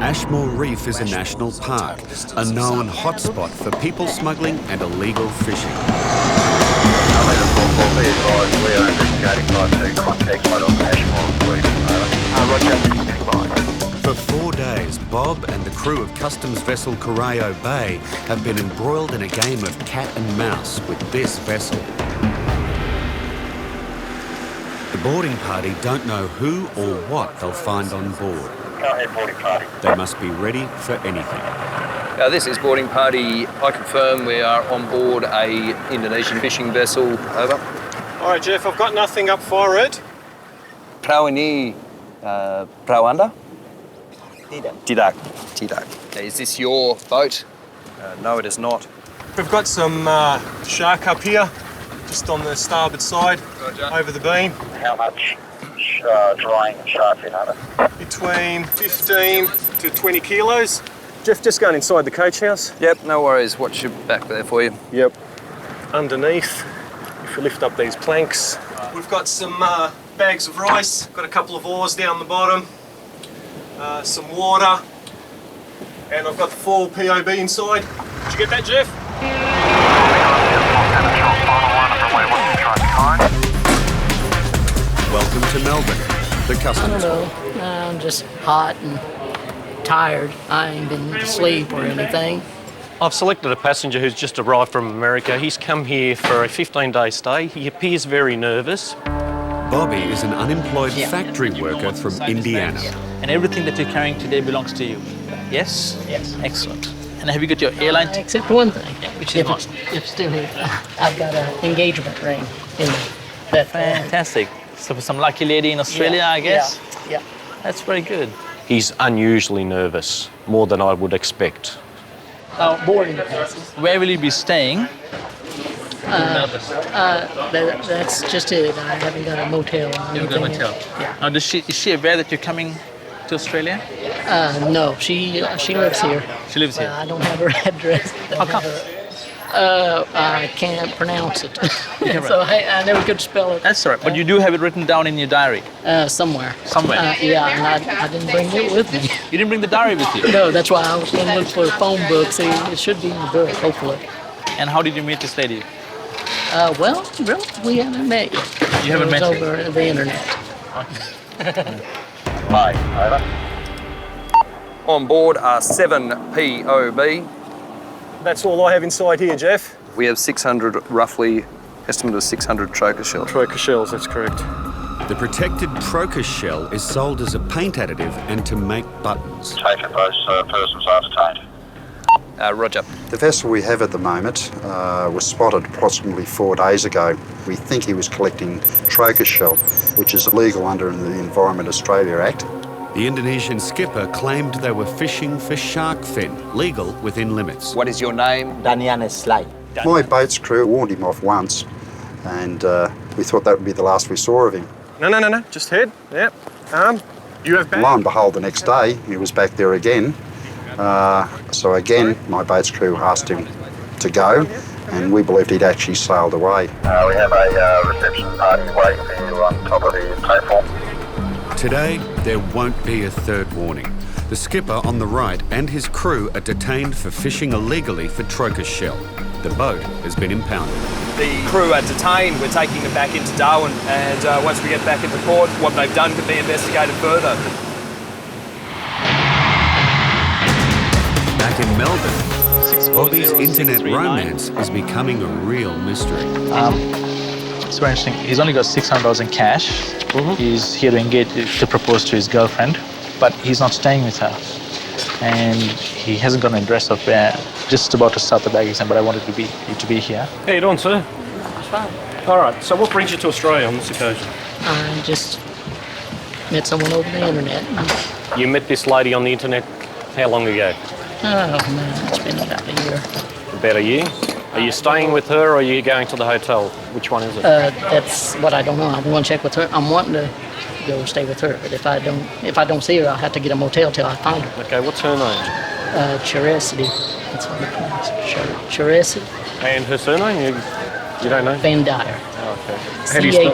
Ashmore Reef is a national park, a known hotspot for people smuggling and illegal fishing. We are investigating by contact on Ashmore Reef. For 4 days, Bob and the crew of customs vessel Corio Bay have been embroiled in a game of cat and mouse with this vessel. The boarding party don't know who or what they'll find on board. Boarding party. They must be ready for anything. This is boarding party. I confirm we are on board a Indonesian fishing vessel. Over. All right, Jeff, I've got nothing up for it. Perahu ini perahu anda? Tidak. Is this your boat? No, it is not. We've got some shark up here, just on the starboard side, over the beam. How much drying shark in under? Between 15 to 20 kilos. Jeff, just going inside the coach house. Yep, no worries. Watch your back there for you. Yep. Underneath, if we lift up these planks, we've got some bags of rice, got a couple of oars down the bottom, some water, and I've got the full POB inside. Did you get that, Jeff? Welcome to Melbourne, the customs hall. I don't know. I'm just hot and tired. I ain't been to sleep or anything. I've selected a passenger who's just arrived from America. He's come here for a 15-day stay. He appears very nervous. Bobby is an unemployed factory worker from Indiana. And everything that you're carrying today belongs to you? Yes? Yes. Excellent. And have you got your airline ticket? Except one thing. Which is what? It's still here. I've got an engagement ring in that. Fantastic. So for some lucky lady in Australia, I guess? Yeah. That's very good. He's unusually nervous, more than I would expect. Boarding passes. Where will you be staying? That's just it. I haven't got a motel. You haven't got a motel? Yeah. Now, is she aware that you're coming to Australia? No, she lives here. She lives here? I don't have her address. How come? I can't pronounce it. So I never could spell it. That's all right. But you do have it written down in your diary? Somewhere. Somewhere? Yeah, and I didn't bring it with me. You didn't bring the diary with you? No, that's why I was going to look for a phone book. See, it should be in the book, hopefully. And how did you meet this lady? Well, really, we haven't met yet. You haven't met over the internet. Hi, over. On board are 7 POB. That's all I have inside here, Jeff. We have 600, roughly, estimate of 600 troker shells. Troker shells, that's correct. The protected troker shell is sold as a paint additive and to make buttons. Taken those persons are detained. Roger. The vessel we have at the moment was spotted approximately 4 days ago. We think he was collecting troker shell, which is illegal under the Environment Australia Act. The Indonesian skipper claimed they were fishing for shark fin, legal within limits. What is your name? Daniane Slay. My boat's crew warned him off once, and we thought that would be the last we saw of him. No, just head. Yep. You have back? Lo and behold, the next day, he was back there again. So again, my boat's crew asked him to go, and we believed he'd actually sailed away. We have a reception party waiting for you on top of the platform. Today, there won't be a third warning. The skipper on the right and his crew are detained for fishing illegally for troker shell. The boat has been impounded. The crew are detained. We're taking them back into Darwin, and once we get back into port, what they've done can be investigated further. Back in Melbourne, Bobby's internet romance is becoming a real mystery. It's very interesting. He's only got $600 in cash. He's here to engage, to propose to his girlfriend, but he's not staying with her. And he hasn't got an address of where, just about to start the bag exam, but I wanted you to be here. How you doing, sir? That's fine. All right, so what brings you to Australia on this occasion? I just met someone over the internet. You met this lady on the internet how long ago? Oh, man, it's been about a year. About a year? Are you staying with her or are you going to the hotel? Which one is it? That's what I don't know. I'm going to check with her. I'm wanting to go stay with her, but if I don't see her, I'll have to get a motel till I find her. Okay, what's her name? Characity. That's what I pronounce it. Characity. And her surname? You don't know? Van Dyer. Oh, okay. Charissati.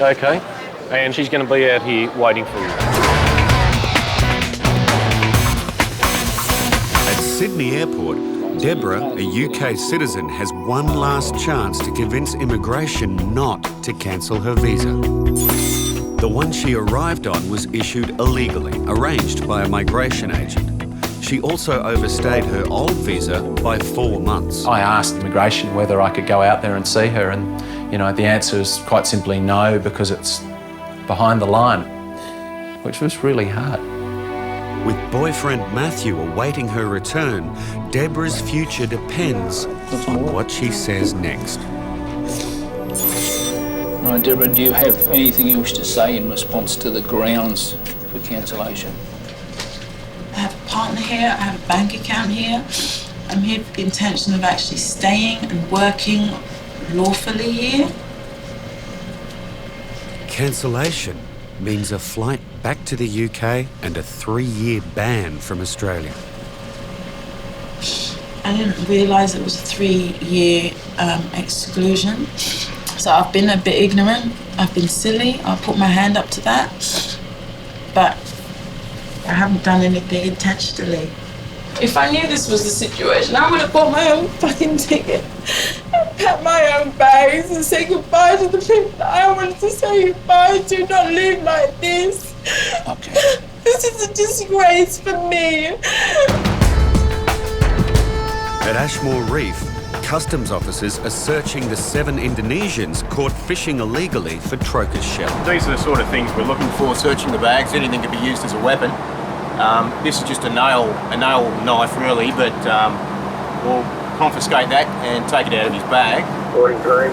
Okay. and she's going to be out here waiting for you. At Sydney Airport, Deborah, a UK citizen, has one last chance to convince immigration not to cancel her visa. The one she arrived on was issued illegally, arranged by a migration agent. She also overstayed her old visa by 4 months. I asked immigration whether I could go out there and see her, and the answer is quite simply no, because it's behind the line, which was really hard. With boyfriend Matthew awaiting her return, Deborah's future depends on what she says next. All right, Deborah, do you have anything you wish to say in response to the grounds for cancellation? I have a partner here, I have a bank account here. I'm here with the intention of actually staying and working lawfully here. Cancellation means a flight back to the UK and a 3-year ban from Australia. I didn't realise it was a 3-year exclusion. So I've been a bit ignorant, I've been silly, I'll put my hand up to that. But I haven't done anything intentionally. If I knew this was the situation, I would have bought my own fucking ticket and packed my own bags and say goodbye to the people that I wanted to say goodbye to, not live like this. Okay. This is a disgrace for me. At Ashmore Reef, customs officers are searching the 7 Indonesians caught fishing illegally for trochus shell. These are the sort of things we're looking for, searching the bags. Anything could be used as a weapon. This is just a nail knife really, but we'll confiscate that and take it out of his bag. 43.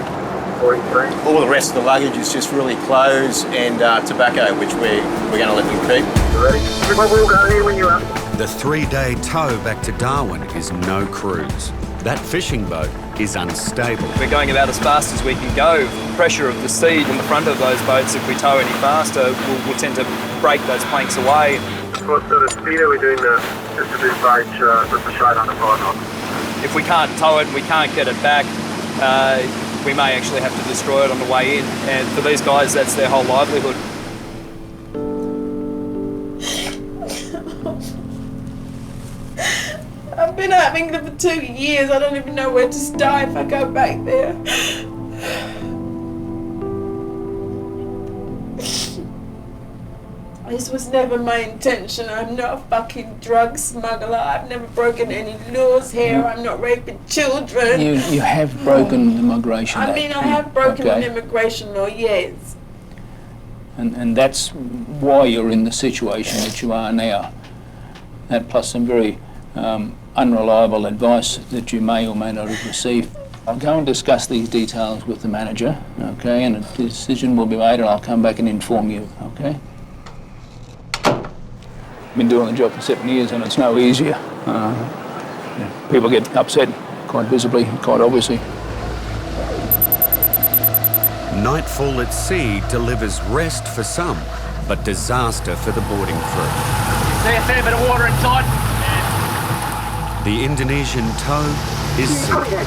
All the rest of the luggage is just really clothes and tobacco, which we're going to let them keep. Ready? We'll go here when you are. The 3-day tow back to Darwin is no cruise. That fishing boat is unstable. We're going about as fast as we can go. The pressure of the sea in the front of those boats, if we tow any faster, we'll tend to break those planks away. What sort of speed are we doing now? Just a bit right, just a shot on the 5 knots. If we can't tow it and we can't get it back, we may actually have to destroy it on the way in. And for these guys, that's their whole livelihood. I've been out of England for 2 years. I don't even know where to start if I go back there. This was never my intention. I'm not a fucking drug smuggler. I've never broken any laws here. I'm not raping children. You have broken the Migration Act. I mean, I have broken an immigration law, yes. And that's why you're in the situation that you are now. That plus some very unreliable advice that you may or may not have received. I'll go and discuss these details with the manager, okay, and a decision will be made and I'll come back and inform you, okay? Been doing the job for 7 years and it's no easier. People get upset quite visibly, quite obviously. Nightfall at sea delivers rest for some, but disaster for the boarding crew. See a fair bit of water inside. The Indonesian tow is sinking.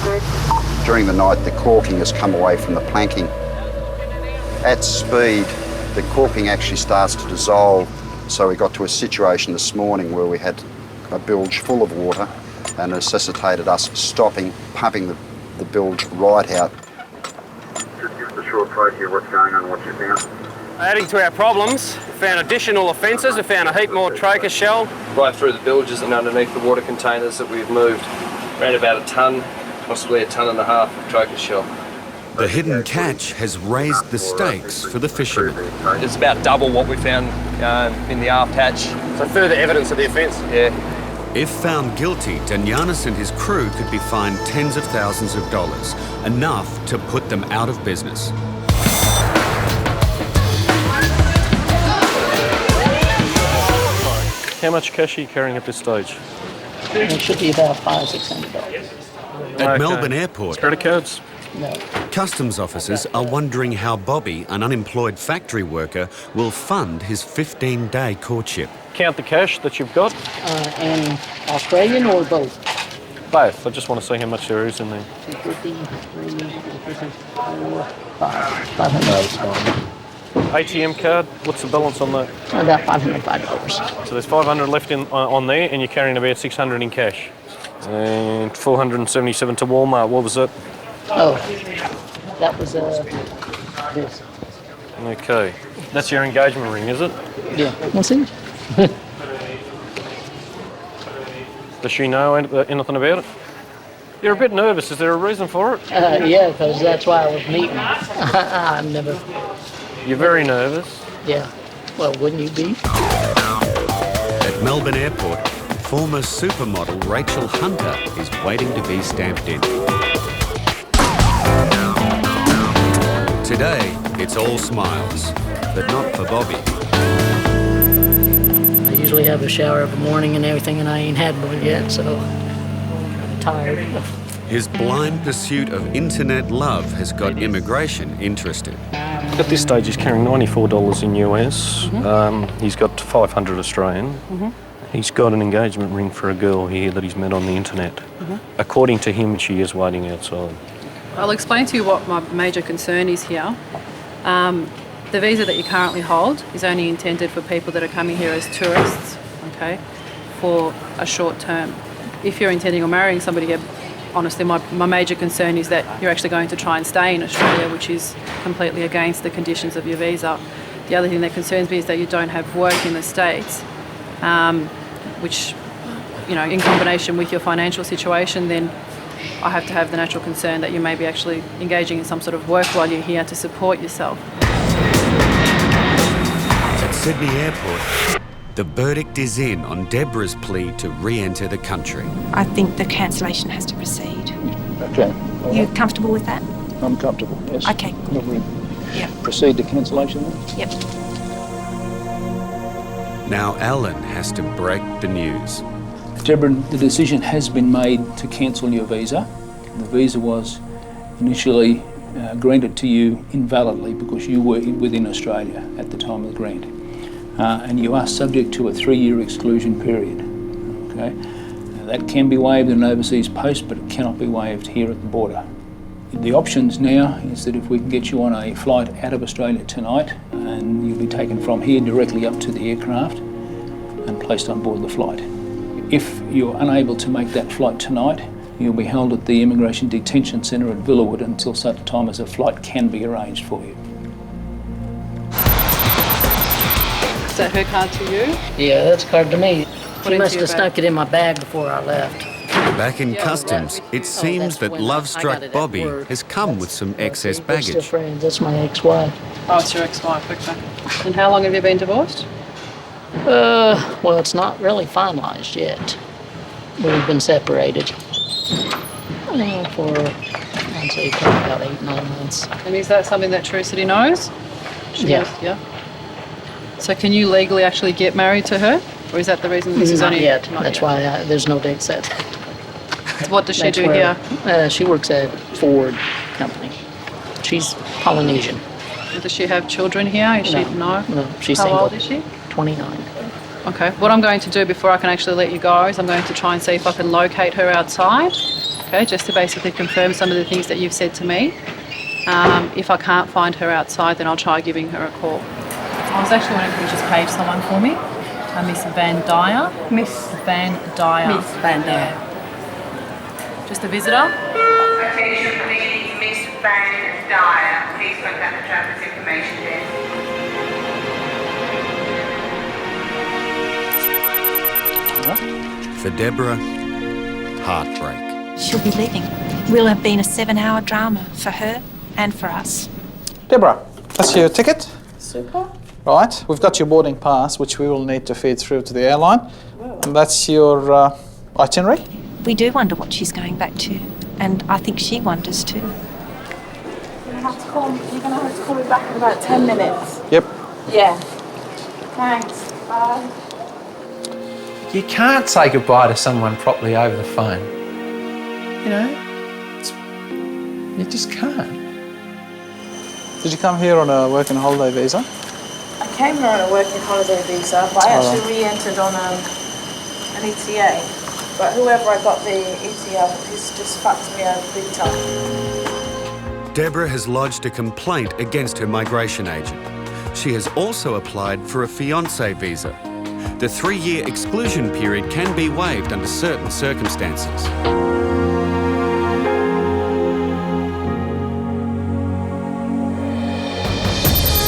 During the night, the caulking has come away from the planking. At speed, the caulking actually starts to dissolve. So we got to a situation this morning where we had a bilge full of water and necessitated us stopping, pumping the bilge right out. Just give us a short plate here, what's going on, what you found. Adding to our problems, we found additional offences. We found a heap more trochus shell. Right through the bilges and underneath the water containers that we've moved. Around about a tonne, possibly 1.5 tons of trochus shell. The hidden catch has raised the stakes for the fishermen. It's about double what we found in the aft hatch. So further evidence of the offence? Yeah. If found guilty, Danyanis and his crew could be fined tens of thousands of dollars, enough to put them out of business. How much cash are you carrying at this stage? It should be about $500-600. At Melbourne Airport, Credit cards? No. customs officers are wondering how Bobby, an unemployed factory worker, will fund his 15-day courtship. Count the cash that you've got? And Australian or both? Both. I just want to see how much there is in there. 250, 350, 4, 500. ATM card, what's the balance on that? About $505. So there's 500 left on there, and you're carrying about 600 in cash. And 477 to Walmart. What was that? Oh, that was this. Okay. That's your engagement ring, is it? Yeah. What's it? Does she know anything about it? You're a bit nervous. Is there a reason for it? Yeah, because that's why I was meeting. I'm never. You're very nervous. Yeah. Well, wouldn't you be? At Melbourne Airport, former supermodel Rachel Hunter is waiting to be stamped in. Today, it's all smiles, but not for Bobby. I usually have a shower every morning and everything, and I ain't had one yet, so I'm tired. His blind pursuit of internet love has got immigration interested. At this stage, he's carrying $94 in US. He's got 500 Australian. He's got an engagement ring for a girl here that he's met on the internet. According to him, she is waiting outside. I'll explain to you what my major concern is here. The visa that you currently hold is only intended for people that are coming here as tourists, okay, for a short term. If you're intending on marrying somebody here, honestly, my major concern is that you're actually going to try and stay in Australia, which is completely against the conditions of your visa. The other thing that concerns me is that you don't have work in the States, which, you know, in combination with your financial situation, then I have to have the natural concern that you may be actually engaging in some sort of work while you're here to support yourself. At Sydney Airport, the verdict is in on Deborah's plea to re-enter the country. I think the cancellation has to proceed. Okay. You comfortable with that? I'm comfortable, yes. Okay. Will we Yep. proceed to cancellation then? Yep. Now Alan has to break the news. Deborah, the decision has been made to cancel your visa. The visa was initially granted to you invalidly because you were within Australia at the time of the grant. And you are subject to a 3-year exclusion period. Okay? Now, that can be waived in an overseas post, but it cannot be waived here at the border. The options now is that if we can get you on a flight out of Australia tonight, and you'll be taken from here directly up to the aircraft and placed on board the flight. If you're unable to make that flight tonight, you'll be held at the Immigration Detention Centre at Villawood until such time as a flight can be arranged for you. Is that her card to you? Yeah, that's a card to me. Put She into must your have bag. stuck it in my bag before I left. Back in customs, it seems that when I love-struck got it at Bobby work. has come with some excess We're still baggage. friends. That's my ex-wife. Oh, it's your ex-wife, okay. And how long have you been divorced? Well, it's not really finalized yet. We've been separated for, I'd say, probably about 8-9 months. And is that something that True City knows? She Yeah. knows, yeah. So can you legally actually get married to her? Or is that the reason this is Not only... yet. Not That's yet. why there's no date set. What does she That's do where- here? She works at Ford Company. She's Polynesian. Does she have children here? Is she... No? No, she's How single. old is she? 29. Okay, what I'm going to do before I can actually let you go is I'm going to try and see if I can locate her outside, okay, just to basically confirm some of the things that you've said to me. If I can't find her outside, then I'll try giving her a call. I was actually wondering if you could just page someone for me. Miss Van Dyer. Miss Van Dyer. Miss Van Dyer. Just a visitor? Attention please, Miss Van Dyer. Please contact the Traveller's Information Desk. For Deborah, heartbreak. She'll be leaving. Will have been a 7-hour drama for her and for us. Deborah, that's your ticket. Super. Right, we've got your boarding pass, which we will need to feed through to the airline. And that's your itinerary. We do wonder what she's going back to, and I think she wonders too. You're gonna have to call me back in about 10 minutes. Yep. Yeah. Thanks. Bye. You can't say goodbye to someone properly over the phone. You know, you just can't. Did you come here on a working holiday visa? I came here on a working holiday visa, but I actually re-entered on an ETA. But whoever I got the ETA, he's just fucked me over big time. Deborah has lodged a complaint against her migration agent. she has also applied for a fiancé visa. The 3-year exclusion period can be waived under certain circumstances.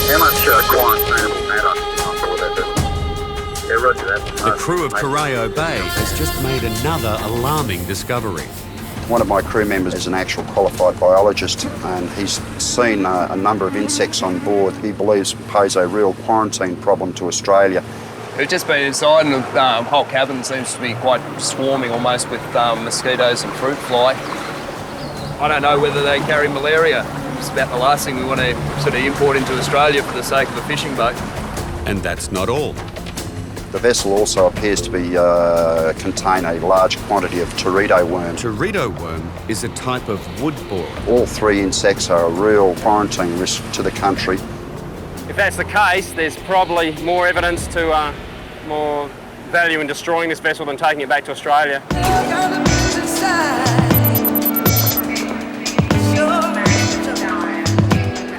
How much quarantine will matter for that vessel? Yeah, roger that. The crew of Corio Bay has just made another alarming discovery. One of my crew members is an actual qualified biologist, and he's seen a number of insects on board he believes pose a real quarantine problem to Australia. We've just been inside and the whole cabin seems to be quite swarming almost with mosquitoes and fruit fly. I don't know whether they carry malaria. It's about the last thing we want to sort of import into Australia for the sake of a fishing boat. And that's not all. The vessel also appears to be contain a large quantity of teredo worm. Teredo worm is a type of wood borer. All 3 insects are a real quarantine risk to the country. If that's the case, there's probably more evidence to more value in destroying this vessel than taking it back to Australia.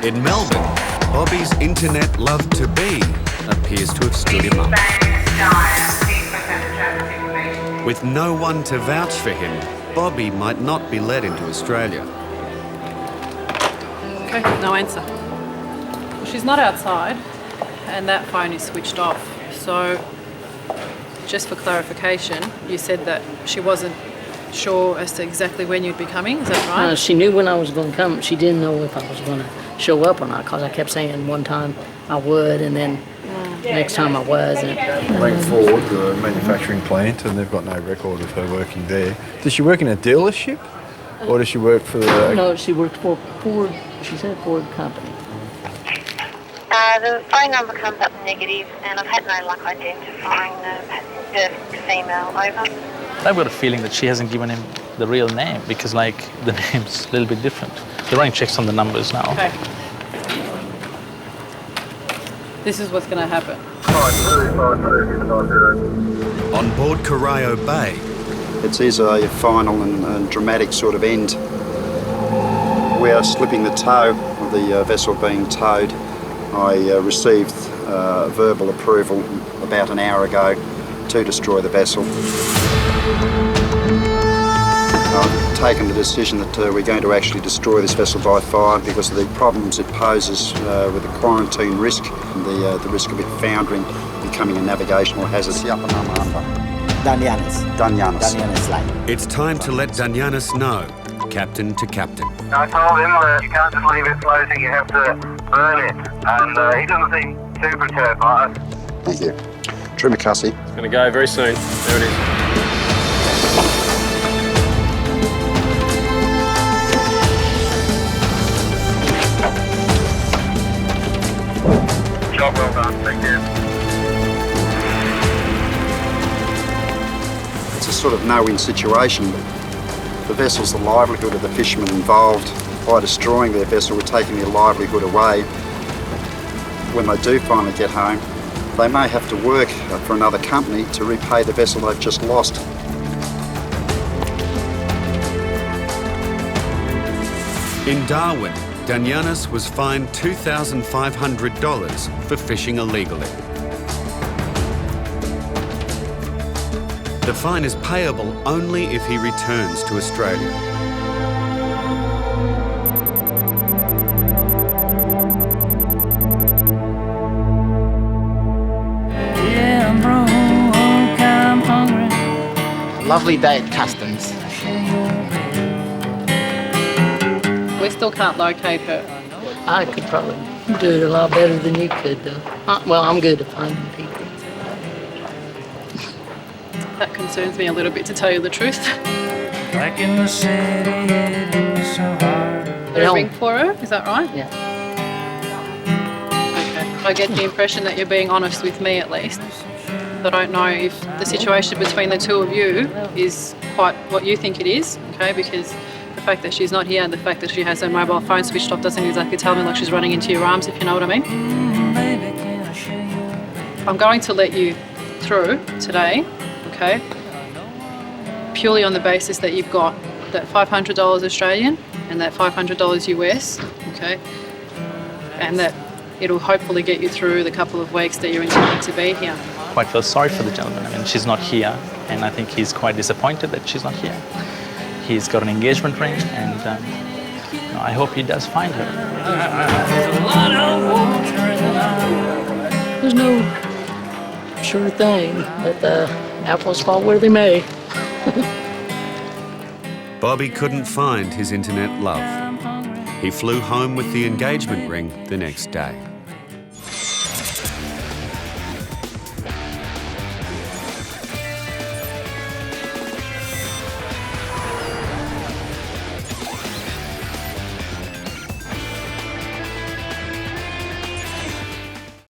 In Melbourne, Bobby's internet love-to-be appears to have stood him up. With no one to vouch for him, Bobby might not be let into Australia. Okay, no answer. Well, she's not outside and that phone is switched off. So, just for clarification, you said that she wasn't sure as to exactly when you'd be coming, is that right? She knew when I was going to come. She didn't know if I was going to show up or not, because I kept saying one time I would, and then next time I wasn't. Went forward to a manufacturing plant, and they've got no record of her working there. Does she work in a dealership, or does she work for the... No, she worked for Ford, she said Ford Company. The phone number comes up negative, and I've had no luck identifying the female over. I've got a feeling that she hasn't given him the real name, because the name's a little bit different. They're running checks on the numbers now. Okay. This is what's going to happen. On board Corio Bay, It is a final and dramatic sort of end. We are slipping the tow of the vessel being towed. I received verbal approval about an hour ago to destroy the vessel. I've taken the decision that we're going to actually destroy this vessel by fire because of the problems it poses with the quarantine risk and the risk of it foundering, becoming a navigational hazard. Danyanis Lane. It's time to let Danyanis know, captain to captain. I told him that you can't just leave it floating, you have to burn it. And he doesn't seem too perturbed by it. Thank you. Trimakasi. It's going to go very soon. There it is. Job well done, thank you. It's a sort of no-win situation. The vessel's the livelihood of the fishermen involved. By destroying their vessel, we're taking their livelihood away. When they do finally get home, they may have to work for another company to repay the vessel they've just lost. In Darwin, Danyanis was fined $2,500 for fishing illegally. The fine is payable only if he returns to Australia. Lovely day at customs. We still can't locate her. I could probably do it a lot better than you could, though. Well, I'm good at finding people. That concerns me a little bit, to tell you the truth. Back in the city, it was so hard. Did a ring for her, is that right? Yeah. Okay. I get the impression that you're being honest with me, at least. I don't know if the situation between the two of you is quite what you think it is, okay? Because the fact that she's not here and the fact that she has her mobile phone switched off doesn't exactly tell me like she's running into your arms, if you know what I mean. I'm going to let you through today, okay? Purely on the basis that you've got that $500 Australian and that $500 US, okay? And that it'll hopefully get you through the couple of weeks that you're intending to be here. Quite feel sorry for the gentleman. I mean, she's not here, and I think he's quite disappointed that she's not here. He's got an engagement ring, and I hope he does find her. There's no sure thing, but the apples fall where they may. Bobby couldn't find his internet love. He flew home with the engagement ring the next day.